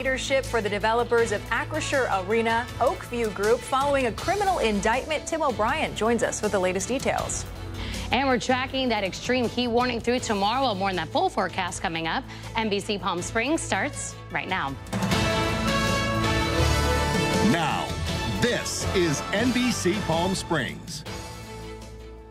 Leadership for the developers of Acrisure Arena Oakview Group following a criminal indictment. Tim O'Brien joins us with the latest details. And we're tracking that extreme heat warning through tomorrow. More on that full forecast coming up. NBC Palm Springs starts right now. Now, this is NBC Palm Springs.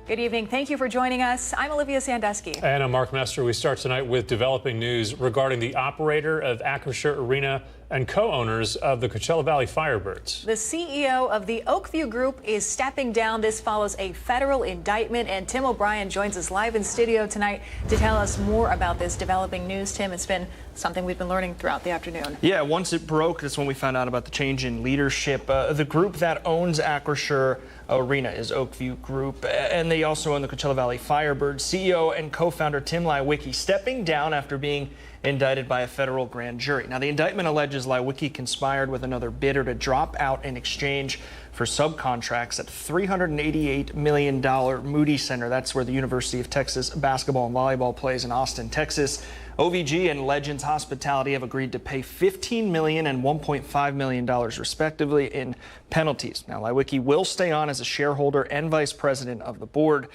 Good evening. Thank you for joining us. I'm Olivia Sandusky. And I'm Mark Messer. We start tonight with developing news regarding the operator of Acrisure Arena and co-owners of the Coachella Valley Firebirds. The CEO of the Oakview Group is stepping down. This follows a federal indictment, and Tim O'Brien joins us live in studio tonight to tell us more about this developing news. Tim, it's been something we've been learning throughout the afternoon. Yeah, once it broke, that's when we found out about the change in leadership. The group that owns Acrisure Arena is Oakview Group, and they also own the Coachella Valley Firebirds. CEO and co-founder Tim Leiweke stepping down after being indicted by a federal grand jury. Now, the indictment alleges Leiweke conspired with another bidder to drop out in exchange for subcontracts at $388 million Moody Center. That's where the University of Texas basketball and volleyball plays in Austin, Texas. OVG and Legends Hospitality have agreed to pay $15 million and $1.5 million respectively in penalties. Now, Leiweke will stay on as a shareholder and vice president of the board.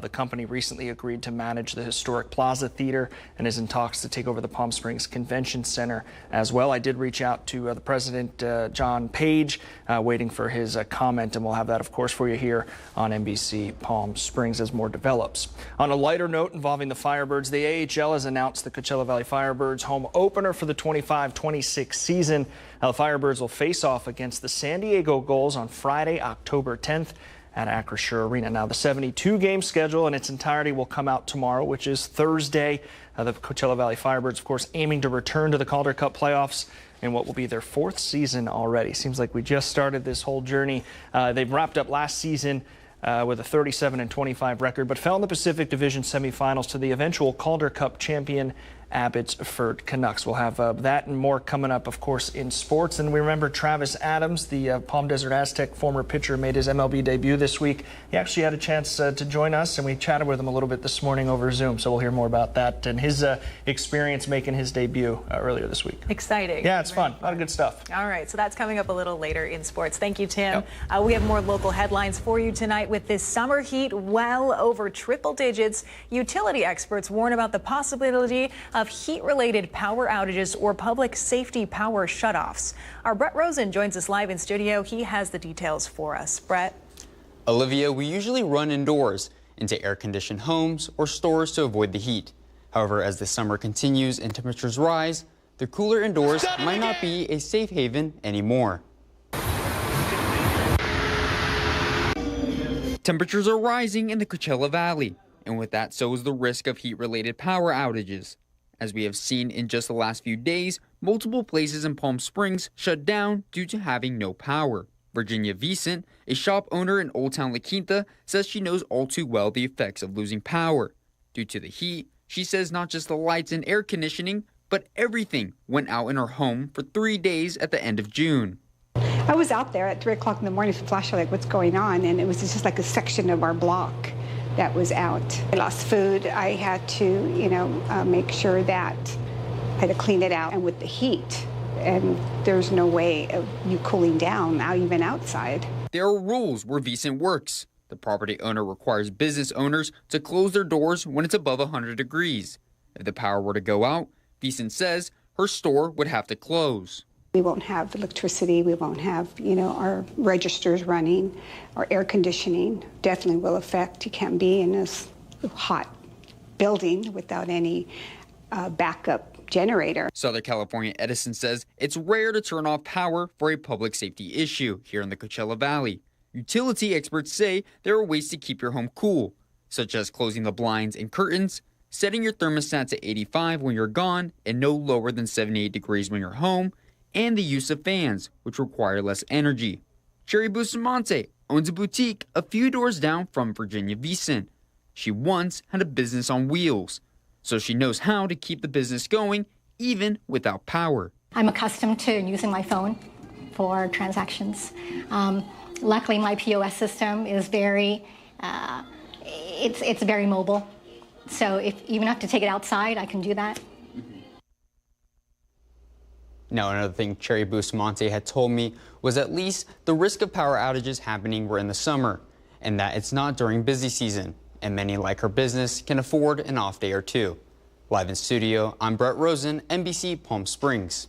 The company recently agreed to manage the historic Plaza Theater and is in talks to take over the Palm Springs Convention Center as well. I did reach out to the president, John Page, waiting for his comment, and we'll have that, of course, for you here on NBC Palm Springs as more develops. On a lighter note involving the Firebirds, the AHL has announced the Coachella Valley Firebirds home opener for the 25-26 season. Now, the Firebirds will face off against the San Diego Gulls on Friday, October 10th. At Acrisure Arena. Now, the 72-game schedule in its entirety will come out tomorrow, which is Thursday. The Coachella Valley Firebirds, of course, aiming to return to the Calder Cup playoffs in what will be their fourth season already. Seems like we just started this whole journey. They've wrapped up last season with a 37-25 record, but fell in the Pacific Division semifinals to the eventual Calder Cup champion Abbotsford Canucks. We'll have that and more coming up, of course, in sports. And we remember Travis Adams, the Palm Desert Aztec former pitcher, made his MLB debut this week. He actually had a chance to join us, and we chatted with him a little bit this morning over Zoom. So we'll hear more about that and his experience making his debut earlier this week. Exciting. Yeah, it's fun. A lot of good stuff. All right, so that's coming up a little later in sports. Thank you, Tim. Yep. We have more local headlines for you tonight. With this summer heat well over triple digits, utility experts warn about the possibility of heat-related power outages or public safety power shutoffs. Our Brett Rosen joins us live in studio. He has the details for us. Brett. Olivia, we usually run indoors into air-conditioned homes or stores to avoid the heat. However, as the summer continues and temperatures rise, the cooler indoors might not be a safe haven anymore. Temperatures are rising in the Coachella Valley, and with that, so is the risk of heat-related power outages. As we have seen in just the last few days, multiple places in Palm Springs shut down due to having no power. Virginia Vicent, a shop owner in Old Town La Quinta, says she knows all too well the effects of losing power. Due to the heat, she says not just the lights and air conditioning, but everything went out in her home for 3 days at the end of June. I was out there at 3 o'clock in the morning with a flashlight, like, what's going on? And it was just like a section of our block that was out. I lost food. I had to, make sure that I had to clean it out. And with the heat, and there's no way of you cooling down now, even outside. There are rules where Vicent works. The property owner requires business owners to close their doors when it's above 100 degrees. If the power were to go out, Vicent says her store would have to close. We won't have electricity, we won't have, our registers running, our air conditioning definitely will affect. You can't be in this hot building without any backup generator. Southern California Edison says it's rare to turn off power for a public safety issue here in the Coachella Valley. Utility experts say there are ways to keep your home cool, such as closing the blinds and curtains, setting your thermostat to 85 when you're gone and no lower than 78 degrees when you're home, and the use of fans, which require less energy. Sherry Bustamante owns a boutique a few doors down from Virginia Vicent. She once had a business on wheels, so she knows how to keep the business going even without power. I'm accustomed to using my phone for transactions. Luckily, my POS system is very mobile. So if even have to take it outside, I can do that. Now, another thing Cherry Bustamante had told me was at least the risk of power outages happening were in the summer, and that it's not during busy season, and many like her business can afford an off day or two. Live in studio, I'm Brett Rosen, NBC Palm Springs.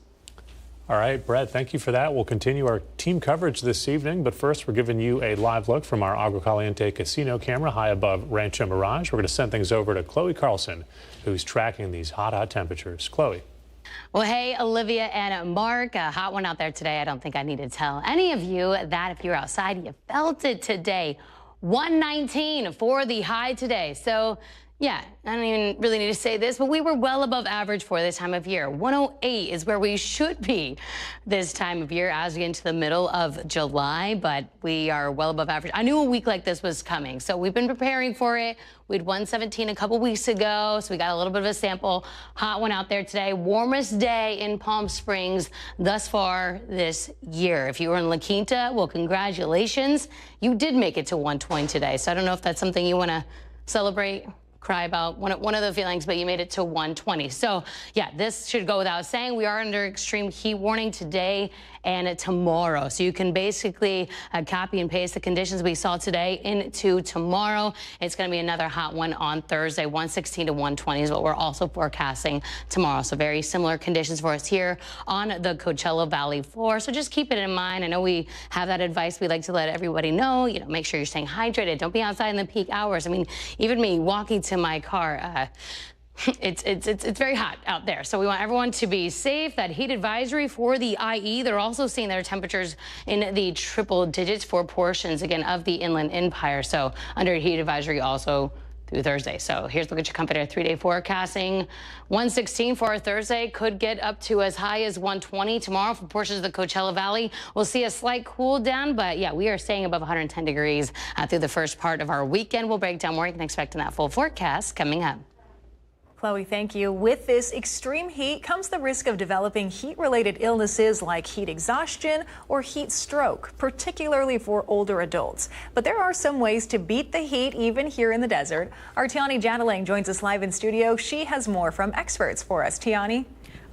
All right, Brett, thank you for that. We'll continue our team coverage this evening, but first we're giving you a live look from our Agua Caliente casino camera high above Rancho Mirage. We're going to send things over to Chloe Carlson, who's tracking these hot temperatures. Chloe. Well, hey, Olivia and Mark, a hot one out there today. I don't think I need to tell any of you that if you're outside, you felt it today. 119 for the high today. So, yeah, I don't even really need to say this, but we were well above average for this time of year. 108 is where we should be this time of year as we get into the middle of July, but we are well above average. I knew a week like this was coming, so we've been preparing for it. We had 117 a couple weeks ago, so we got a little bit of a sample. Hot one out there today. Warmest day in Palm Springs thus far this year. If you were in La Quinta, well, congratulations. You did make it to 120 today, so I don't know if that's something you want to celebrate, cry about, one of the feelings, but you made it to 120. So yeah, this should go without saying. We are under extreme heat warning today and tomorrow. So you can basically copy and paste the conditions we saw today into tomorrow. It's going to be another hot one on Thursday. 116 to 120 is what we're also forecasting tomorrow. So very similar conditions for us here on the Coachella Valley floor. So just keep it in mind. I know we have that advice we like to let everybody know. You know, make sure you're staying hydrated. Don't be outside in the peak hours. I mean, even me walking to my car, it's very hot out there. So we want everyone to be safe. That heat advisory for the IE, they're also seeing their temperatures in the triple digits for portions, again, of the Inland Empire. So under heat advisory also through Thursday. So here's a look at your company 3-day forecasting. 116 for our Thursday, could get up to as high as 120 tomorrow for portions of the Coachella Valley. We'll see a slight cool down, but yeah, we are staying above 110 degrees through the first part of our weekend. We'll break down more. You can expect in that full forecast coming up. Chloe, thank you. With this extreme heat comes the risk of developing heat-related illnesses like heat exhaustion or heat stroke, particularly for older adults. But there are some ways to beat the heat even here in the desert. Our Tiani Jadaling joins us live in studio. She has more from experts for us. Tiani?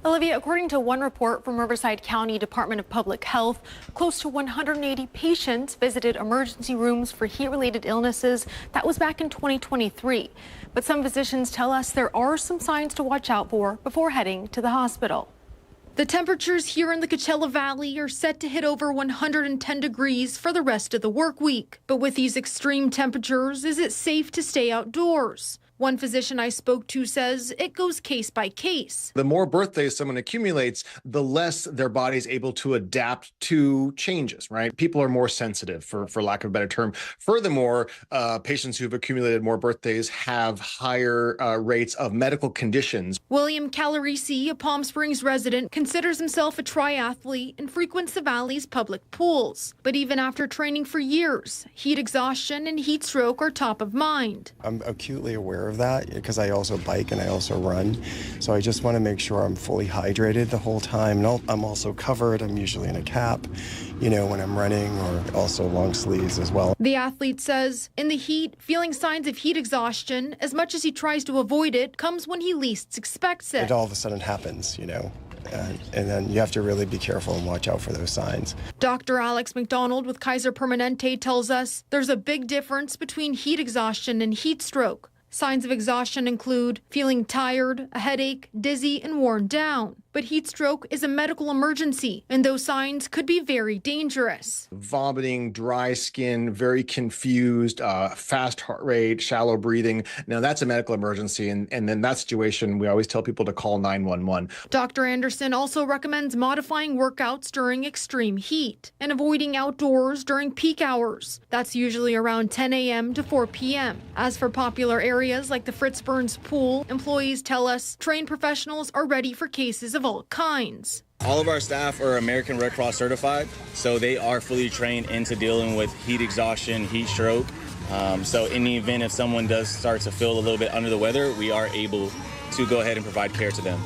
Olivia, according to one report from Riverside County Department of Public Health, close to 180 patients visited emergency rooms for heat-related illnesses. That was back in 2023. But some physicians tell us there are some signs to watch out for before heading to the hospital. The temperatures here in the Coachella Valley are set to hit over 110 degrees for the rest of the work week. But with these extreme temperatures, is it safe to stay outdoors? One physician I spoke to says it goes case by case. The more birthdays someone accumulates, the less their body's able to adapt to changes, right? People are more sensitive, for lack of a better term. Furthermore, patients who've accumulated more birthdays have higher rates of medical conditions. William Calarisi, a Palm Springs resident, considers himself a triathlete and frequents the valley's public pools. But even after training for years, heat exhaustion and heat stroke are top of mind. I'm acutely aware of that because I also bike and I also run. So I just want to make sure I'm fully hydrated the whole time. And I'm also covered. I'm usually in a cap, you know, when I'm running, or also long sleeves as well. The athlete says in the heat, feeling signs of heat exhaustion, as much as he tries to avoid it, comes when he least expects it. It all of a sudden happens, you know. And then you have to really be careful and watch out for those signs. Dr. Alex McDonald with Kaiser Permanente tells us there's a big difference between heat exhaustion and heat stroke. Signs of exhaustion include feeling tired, a headache, dizzy, and worn down. But heat stroke is a medical emergency, and those signs could be very dangerous. Vomiting, dry skin, very confused, fast heart rate, shallow breathing. Now, that's a medical emergency, and in that situation, we always tell people to call 911. Dr. Anderson also recommends modifying workouts during extreme heat and avoiding outdoors during peak hours. That's usually around 10 a.m. to 4 p.m. As for popular areas like the Fritz Burns Pool, employees tell us trained professionals are ready for cases of all kinds. All of our staff are American Red Cross certified, so they are fully trained into dealing with heat exhaustion, heat stroke. So in the event if someone does start to feel a little bit under the weather, we are able to go ahead and provide care to them.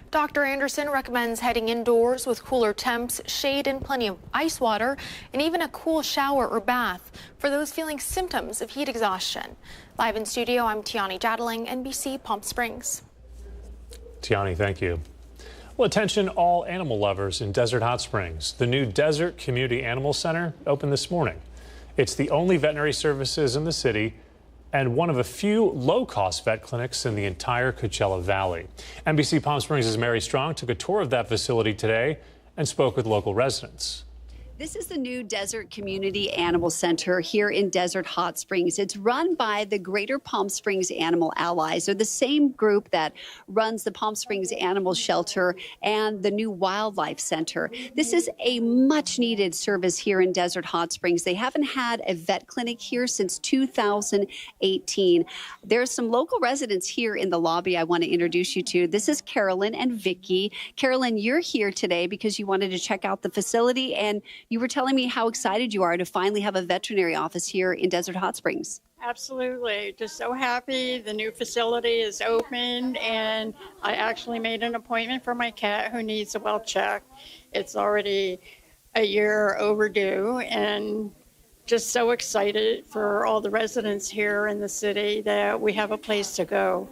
Dr. Anderson recommends heading indoors with cooler temps, shade, and plenty of ice water, and even a cool shower or bath for those feeling symptoms of heat exhaustion. Live in studio, I'm Tiani Jadaling, NBC Palm Springs. Tiani, thank you. Well, attention all animal lovers in Desert Hot Springs. The new Desert Community Animal Center opened this morning. It's the only veterinary services in the city and one of a few low-cost vet clinics in the entire Coachella Valley. NBC Palm Springs' Mary Strong took a tour of that facility today and spoke with local residents. This is the new Desert Community Animal Center here in Desert Hot Springs. It's run by the Greater Palm Springs Animal Allies. They're the same group that runs the Palm Springs Animal Shelter and the new Wildlife Center. This is a much needed service here in Desert Hot Springs. They haven't had a vet clinic here since 2018. There's some local residents here in the lobby I want to introduce you to. This is Carolyn and Vicky. Carolyn, you're here today because you wanted to check out the facility, and you were telling me how excited you are to finally have a veterinary office here in Desert Hot Springs. Absolutely. Just so happy the new facility is open, and I actually made an appointment for my cat who needs a well check. It's already a year overdue, and just so excited for all the residents here in the city that we have a place to go.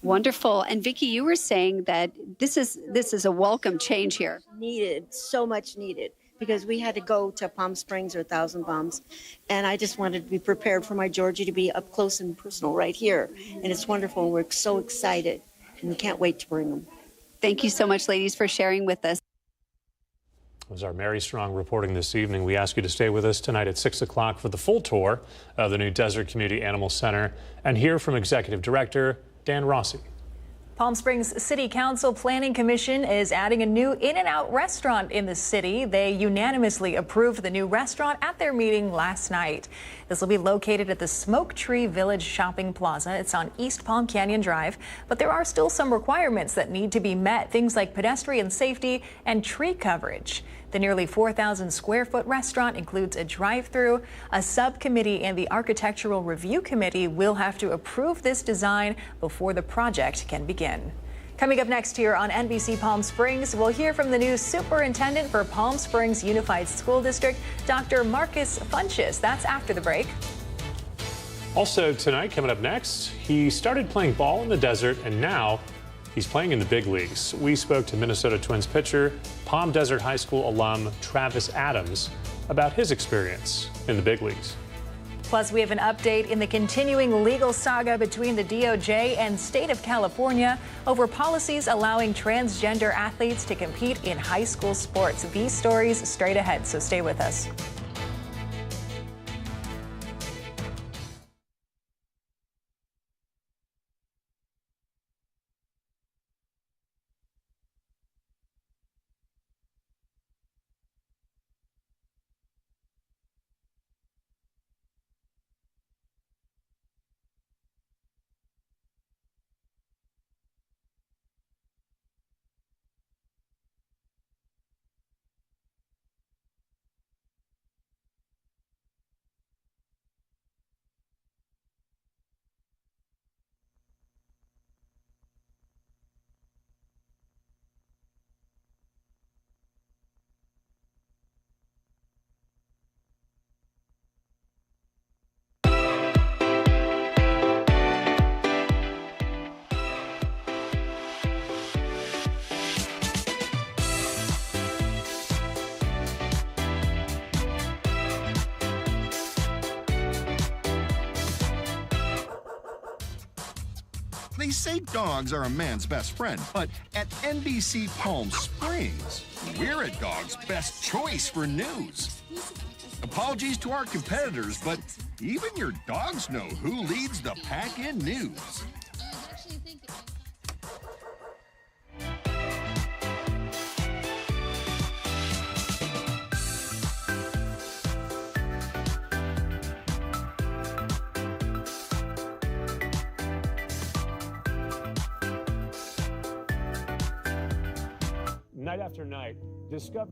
Wonderful. And Vicki, you were saying that this is a welcome change here. Needed, so much needed, because we had to go to Palm Springs or Thousand Palms, and I just wanted to be prepared for my Georgie to be up close and personal right here. And it's wonderful, and we're so excited, and we can't wait to bring them. Thank you so much, ladies, for sharing with us. It was our Mary Strong reporting this evening. We ask you to stay with us tonight at 6 o'clock for the full tour of the new Desert Community Animal Center and hear from Executive Director Dan Rossi. Palm Springs City Council Planning Commission is adding a new In-N-Out restaurant in the city. They unanimously approved the new restaurant at their meeting last night. This will be located at the Smoke Tree Village Shopping Plaza. It's on East Palm Canyon Drive, but there are still some requirements that need to be met, things like pedestrian safety and tree coverage. The nearly 4,000 square foot restaurant includes a drive-through. A subcommittee and the Architectural Review Committee will have to approve this design before the project can begin. Coming up next here on NBC Palm Springs, we'll hear from the new superintendent for Palm Springs Unified School District, Dr. Marcus Funches. That's after the break. Also tonight, coming up next, he started playing ball in the desert and now he's playing in the big leagues. We spoke to Minnesota Twins pitcher, Palm Desert High School alum Travis Adams about his experience in the big leagues. Plus, we have an update in the continuing legal saga between the DOJ and state of California over policies allowing transgender athletes to compete in high school sports. These stories straight ahead, so stay with us. They say dogs are a man's best friend, but at NBC Palm Springs, we're a dog's best choice for news. Apologies to our competitors, but even your dogs know who leads the pack in news. Night after night, discover.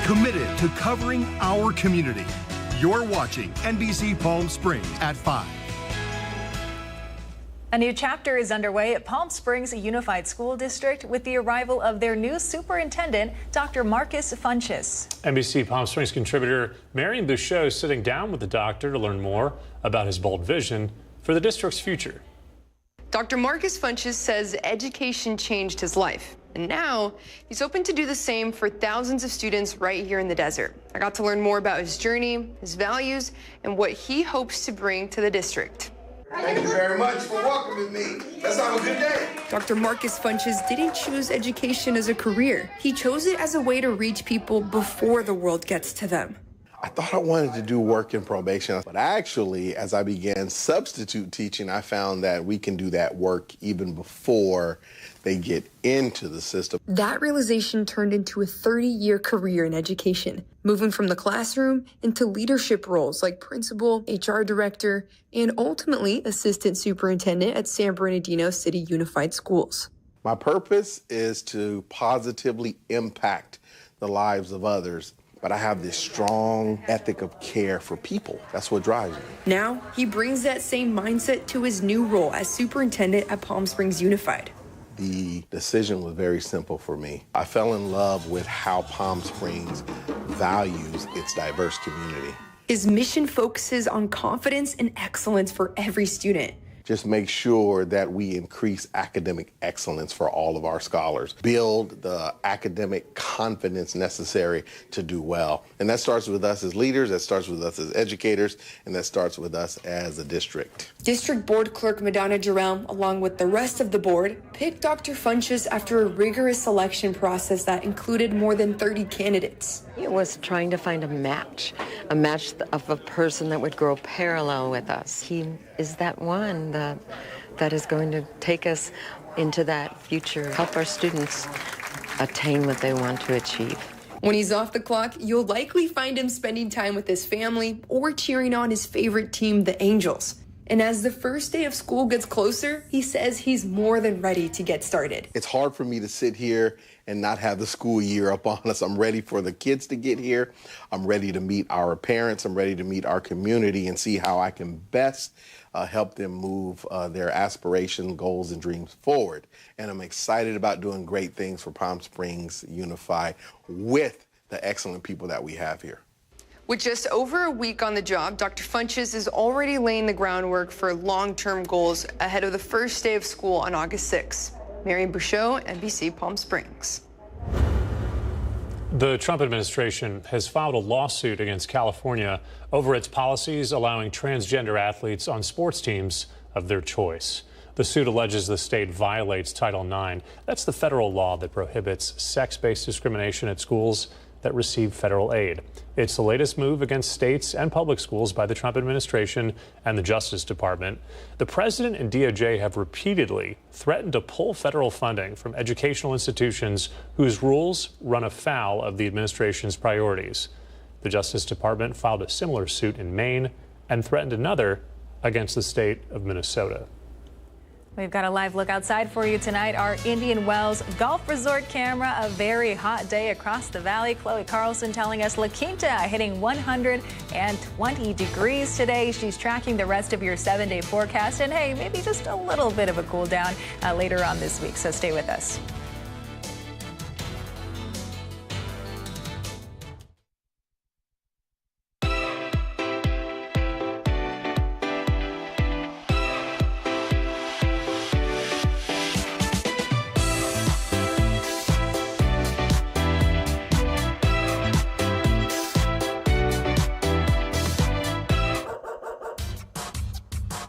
committed to covering our community. You're watching NBC Palm Springs at 5. A new chapter is underway at Palm Springs Unified School District with the arrival of their new superintendent, Dr. Marcus Funches. NBC Palm Springs contributor Marion Bouchot is sitting down with the doctor to learn more about his bold vision for the district's future. Dr. Marcus Funches says education changed his life, and now he's hoping to do the same for thousands of students right here in the desert. I got to learn more about his journey, his values, and what he hopes to bring to the district. Thank you very much for welcoming me. Let's have a good day. Dr. Marcus Funches didn't choose education as a career. He chose it as a way to reach people before the world gets to them. I thought I wanted to do work in probation, but actually, as I began substitute teaching, I found that we can do that work even before they get into the system. That realization turned into a 30-year career in education, moving from the classroom into leadership roles like principal, HR director, and ultimately assistant superintendent at San Bernardino City Unified Schools. My purpose is to positively impact the lives of others, but I have this strong ethic of care for people. That's what drives me. Now, he brings that same mindset to his new role as superintendent at Palm Springs Unified. The decision was very simple for me. I fell in love with how Palm Springs values its diverse community. His mission focuses on confidence and excellence for every student. Just make sure that we increase academic excellence for all of our scholars, build the academic confidence necessary to do well. And that starts with us as leaders, that starts with us as educators, and that starts with us as a district. District Board Clerk Madonna Jarrell, along with the rest of the board, picked Dr. Funches after a rigorous selection process that included more than 30 candidates. It was trying to find a match of a person that would grow parallel with us. He is that one that is going to take us into that future, help our students attain what they want to achieve. When he's off the clock, you'll likely find him spending time with his family or cheering on his favorite team, the Angels. And as the first day of school gets closer, he says he's more than ready to get started. It's hard for me to sit here and not have the school year up on us. I'm ready for the kids to get here. I'm ready to meet our parents. I'm ready to meet our community and see how I can best help them move their aspirations, goals, and dreams forward. And I'm excited about doing great things for Palm Springs Unified with the excellent people that we have here. With just over a week on the job, Dr. Funches is already laying the groundwork for long-term goals ahead of the first day of school on August 6th. Marion Bouchot, NBC Palm Springs. The Trump administration has filed a lawsuit against California over its policies allowing transgender athletes on sports teams of their choice. The suit alleges the state violates Title IX. That's the federal law that prohibits sex-based discrimination at schools that receive federal aid. It's the latest move against states and public schools by the Trump administration and the Justice Department. The president and DOJ have repeatedly threatened to pull federal funding from educational institutions whose rules run afoul of the administration's priorities. The Justice Department filed a similar suit in Maine and threatened another against the state of Minnesota. We've got a live look outside for you tonight. Our Indian Wells Golf Resort camera, a very hot day across the valley. Chloe Carlson telling us La Quinta hitting 120 degrees today. She's tracking the rest of your 7-day forecast. And hey, maybe just a little bit of a cool down later on this week. So stay with us.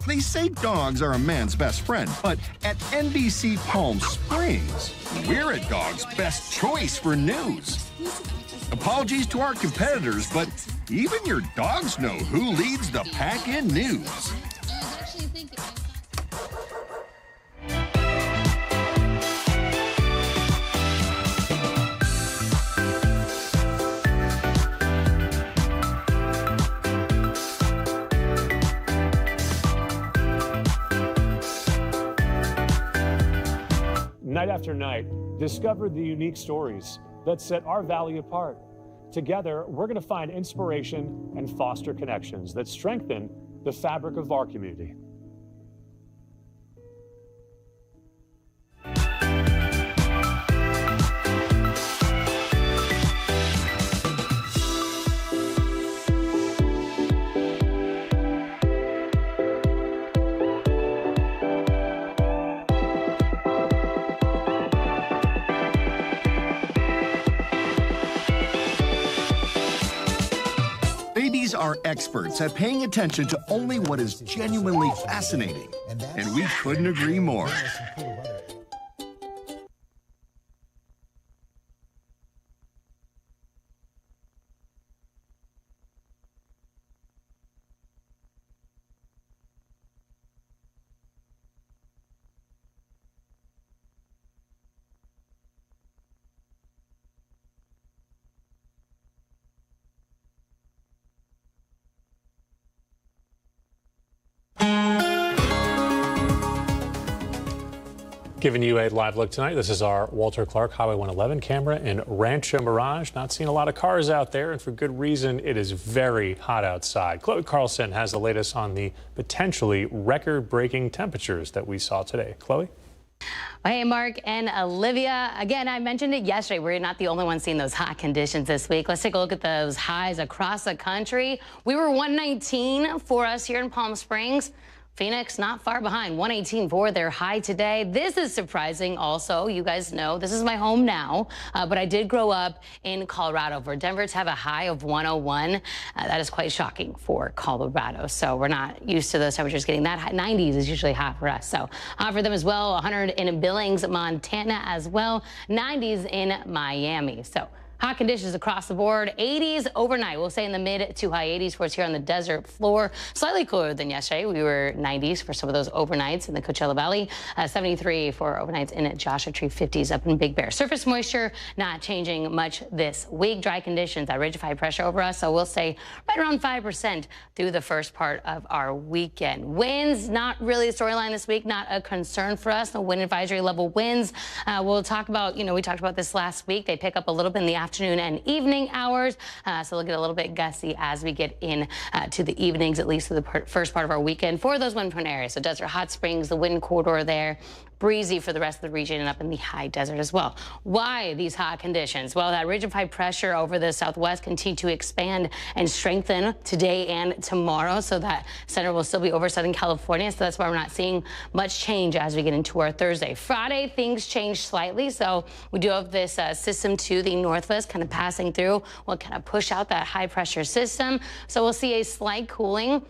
They say dogs are a man's best friend, but at NBC Palm Springs, we're a dog's best choice for news. Apologies to our competitors, but even your dogs know who leads the pack in news. Night after night, discover the unique stories that set our valley apart. Together, we're going to find inspiration and foster connections that strengthen the fabric of our community. Babies are experts at paying attention to only what is genuinely fascinating, and we couldn't agree more. Giving you a live look tonight. This is our Walter Clark Highway 111 camera in Rancho Mirage. Not seeing a lot of cars out there, and for good reason. It is very hot outside. Chloe Carlson has the latest on the potentially record-breaking temperatures that we saw today. Chloe? Hey, Mark and Olivia. Again, I mentioned it yesterday. We're not the only ones seeing those hot conditions this week. Let's take a look at those highs across the country. We were 119 for us here in Palm Springs. Phoenix not far behind, 118 for their high today. This is surprising also. You guys know this is my home now, but I did grow up in Colorado. For Denver to have a high of 101, that is quite shocking for Colorado. So we're not used to those temperatures getting that high. 90s is usually hot for us. So hot for them as well. 100 in Billings, Montana as well. 90s in Miami. So hot conditions across the board. 80s overnight. We'll say in the mid to high 80s for us here on the desert floor. Slightly cooler than yesterday. We were 90s for some of those overnights in the Coachella Valley. 73 for overnights in Joshua Tree. 50s up in Big Bear. Surface moisture not changing much this week. Dry conditions. That ridge of high pressure over us. So we'll stay right around 5% through the first part of our weekend. Winds, not really a storyline this week. Not a concern for us. No wind advisory level winds. We'll talk about, we talked about this last week. They pick up a little bit in the afternoon and evening hours, so they'll get a little bit gusty as we get in to the evenings, at least for the first part of our weekend for those wind-prone areas. So Desert Hot Springs, the wind corridor there. Breezy for the rest of the region and up in the high desert as well. Why these hot conditions? Well, that ridge of high pressure over the southwest continue to expand and strengthen today and tomorrow. So that center will still be over Southern California. So that's why we're not seeing much change as we get into our Thursday. Friday, things change slightly. So we do have this system to the northwest kind of passing through. We'll kind of push out that high pressure system. So we'll see a slight cooling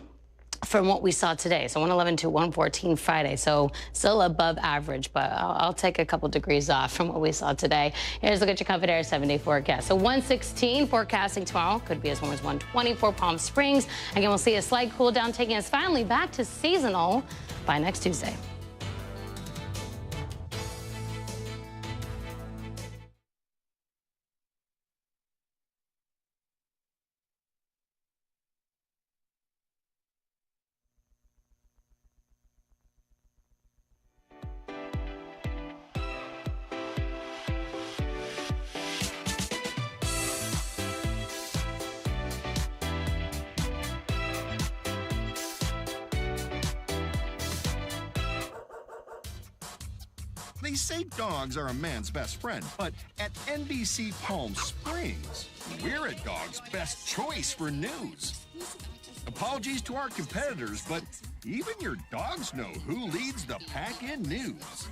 from what we saw today. So 111 to 114 Friday. So still above average, but I'll take a couple degrees off from what we saw today. Here's a look at your Comfort Air 7-day forecast. So 116 forecasting tomorrow. Could be as warm as 124 Palm Springs. Again, we'll see a slight cool down, taking us finally back to seasonal by next Tuesday. They say dogs are a man's best friend, but at NBC Palm Springs, we're a dog's best choice for news. Apologies to our competitors, but even your dogs know who leads the pack in news.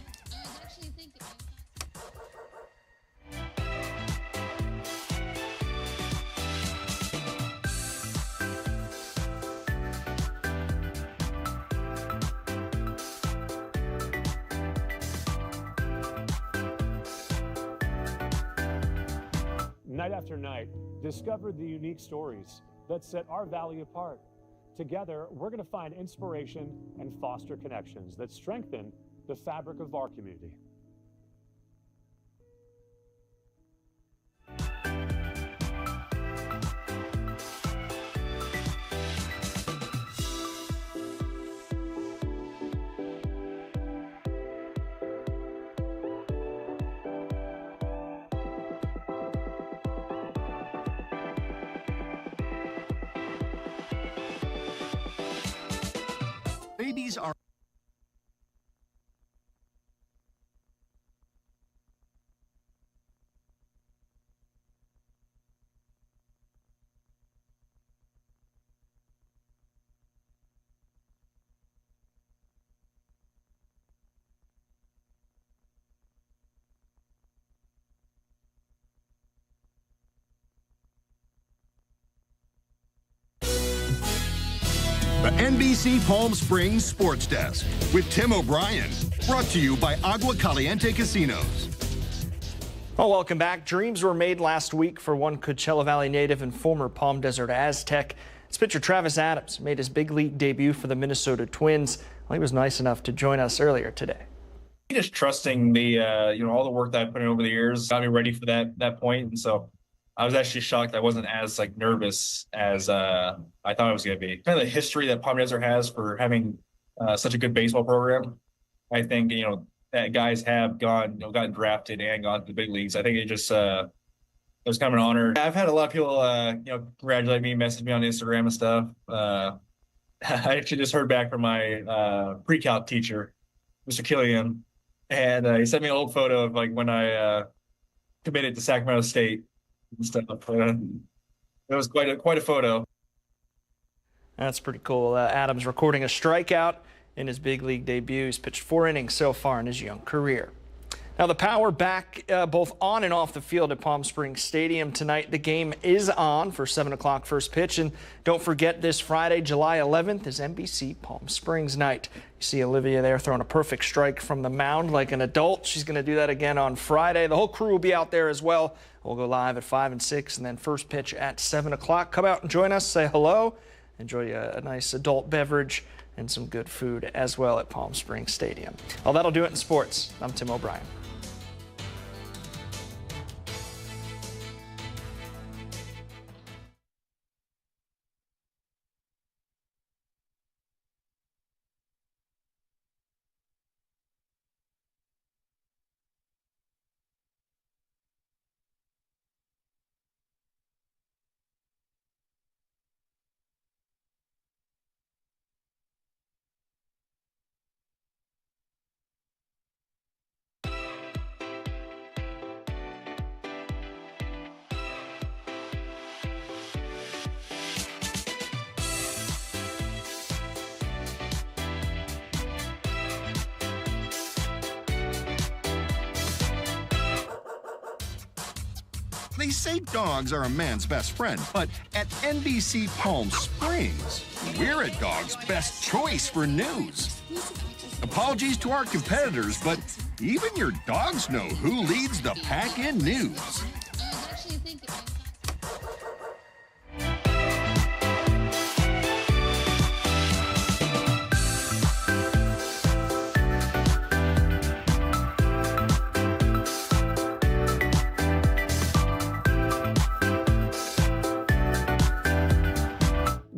Night after night, discovered the unique stories that set our valley apart. Together, we're going to find inspiration and foster connections that strengthen the fabric of our community. The NBC Palm Springs Sports Desk with Tim O'Brien. Brought to you by Agua Caliente Casinos. Well, welcome back. Dreams were made last week for one Coachella Valley native and former Palm Desert Aztec. It's pitcher Travis Adams made his big league debut for the Minnesota Twins. Well, he was nice enough to join us earlier today. Just trusting the all the work that I put in over the years got me ready for that point, and so I was actually shocked I wasn't as nervous as I thought I was going to be. Kind of the history that Palm Desert has for having such a good baseball program. I think that guys have gotten drafted and gone to the big leagues. I think it was kind of an honor. I've had a lot of people congratulate me, message me on Instagram and stuff. I actually just heard back from my pre-calc teacher, Mr. Killian, and he sent me an old photo of when I committed to Sacramento State and stuff. It was quite a photo. That's pretty cool. Adams recording a strikeout in his big league debut. He's pitched 4 innings so far in his young career. Now the power back both on and off the field at Palm Springs Stadium tonight. The game is on for 7 o'clock first pitch. And don't forget, this Friday, July 11th, is NBC Palm Springs night. You see Olivia there throwing a perfect strike from the mound like an adult. She's going to do that again on Friday. The whole crew will be out there as well. We'll go live at 5 and 6, and then first pitch at 7 o'clock. Come out and join us. Say hello. Enjoy a nice adult beverage and some good food as well at Palm Springs Stadium. Well, that'll do it in sports. I'm Tim O'Brien. They say dogs are a man's best friend, but at NBC Palm Springs, we're a dog's best choice for news. Apologies to our competitors, but even your dogs know who leads the pack in news.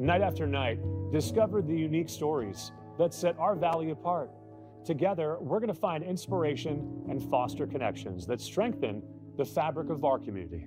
Night after night, discover the unique stories that set our valley apart. Together, we're going to find inspiration and foster connections that strengthen the fabric of our community.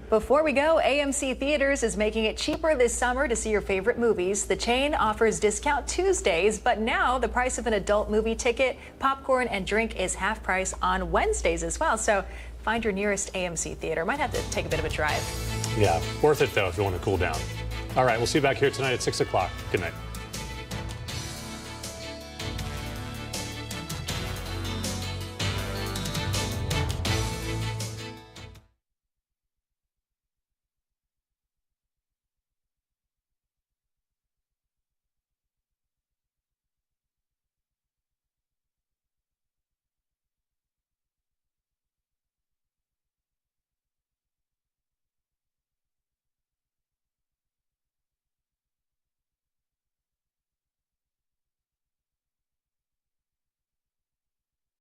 Before we go, AMC Theaters is making it cheaper this summer to see your favorite movies. The chain offers Discount Tuesdays, but now the price of an adult movie ticket, popcorn, and drink is half price on Wednesdays as well. So find your nearest AMC theater. Might have to take a bit of a drive. Yeah, worth it though if you want to cool down. All right, we'll see you back here tonight at 6 o'clock. Good night.